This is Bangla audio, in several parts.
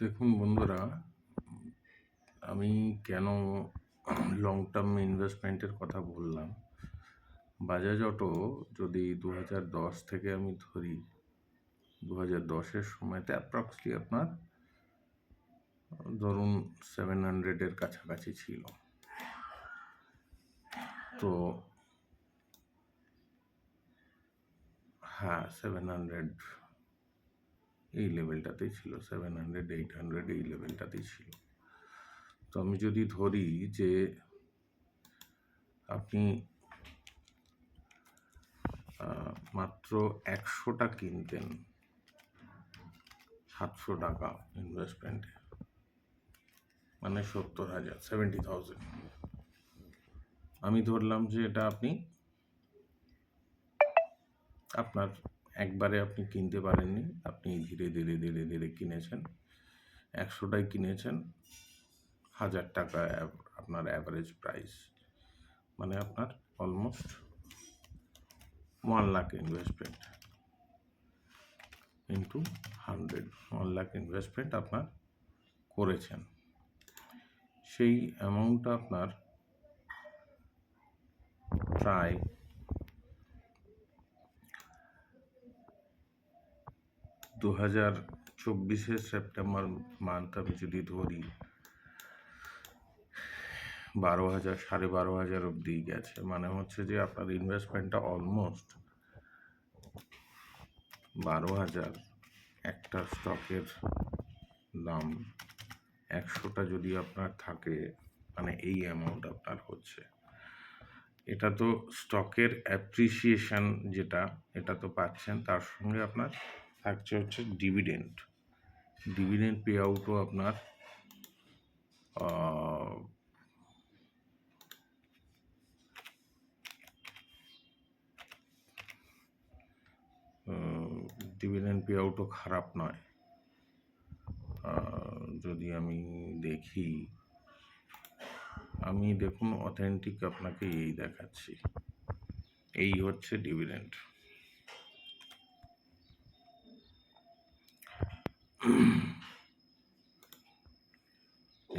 দেখুন বন্ধুরা, আমি কেন লং টার্ম ইনভেস্টমেন্টের কথা বললাম। বাজাজ অটো যদি 2010 থেকে আমি ধরি, 2010-এর সময়তে অ্যাপ্রক্সলি আপনার ধরুন 700-এর কাছাকাছি ছিল। তো হ্যাঁ, 700 এই লেভেলটাতেই ছিল, 700, 800 এই লেভেলটাতেই ছিল। তো আমি যদি ধরি যে আপনি মাত্র 100টা কিনতেন 700 টাকা ইনভেস্টমেন্টে, মানে 70,000, 70,000। আমি ধরলাম যে এটা আপনি আপনার একবারে আপনি কিনতে পারেননি, আপনি ধীরে ধীরে ধীরে ধীরে কিনেছেন। 100টাই কিনেছেন, 1,000 টাকা আপনার অ্যাভারেজ প্রাইস, মানে আপনার almost 1 lakh investment into 100, 1 lakh investment আপনার করেছেন। সেই অ্যামাউন্টটা আপনার প্রায় 2024-এর সেপ্টেম্বর মান্থ আমি যদি ধরি, 12,000, 12,500 অবধি গেছে। মানে হচ্ছে যে আপনার ইনভেস্টমেন্টটা অলমোস্ট 12,000। একটা স্টকের দাম 100টা যদি আপনার থাকে, মানে এই অ্যামাউন্ট আপনার হচ্ছে। এটা তো স্টকের অ্যাপ্রিসিয়েশন যেটা, এটা তো পাচ্ছেন, তার সঙ্গে আপনার থাকছে হচ্ছে ডিভিডেন্ড পে আউটও আপনার ডিভিডেন্ড পে আউটও খারাপ নয়। যদি আমি দেখি, আমি দেখুন অথেন্টিক আপনাকে এই দেখাচ্ছি, এই হচ্ছে ডিভিডেন্ড।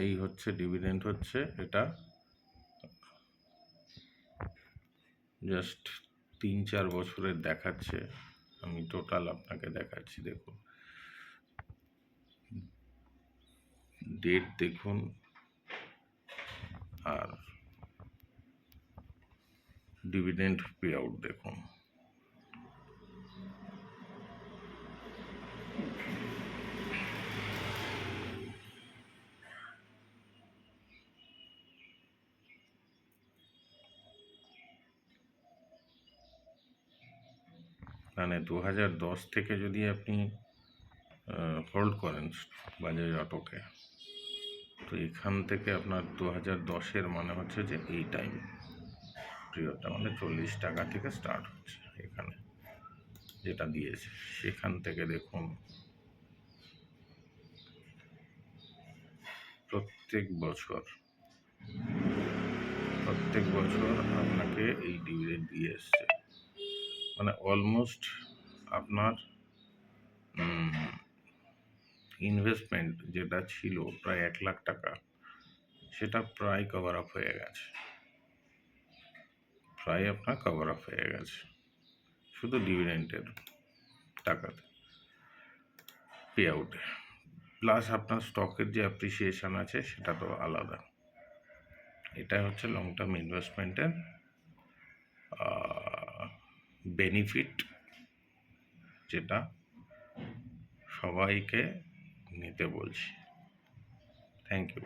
এই হচ্ছে ডিভিডেন্ড, হচ্ছে এটা জাস্ট 3-4 বছরের দেখাচ্ছে। আমি টোটাল আপনাকে দেখাচ্ছি, দেখুন ডেট দেখুন আর ডিভিডেন্ড পে আউট দেখুন। মানে 2010 থেকে যদি আপনি হোল্ড করেন বাজাজ অটোকে, তো এখান থেকে আপনার 2010-এর মানে হচ্ছে যে এই টাইম পিরিয়ডটা, মানে 40 টাকা থেকে স্টার্ট হচ্ছে এখানে যেটা দিয়েছে। সেখান থেকে দেখুন প্রত্যেক বছর আপনাকে এই ডিভিডেন্ড দিয়ে এসছে। মানে অলমোস্ট আপনার ইনভেস্টমেন্ট যেটা ছিল প্রায় 1 লাখ টাকা, সেটা প্রায় কভার আপ হয়ে গেছে, শুধু ডিভিডেন্টের টাকাতে, পে আউটে। প্লাস আপনার স্টকের যে অ্যাপ্রিসিয়েশন আছে সেটা তো আলাদা। এটা হচ্ছে লং টার্ম ইনভেস্টমেন্টের বেনিফিট, যেটা সবাইকে নিতে বলছি। Thank you.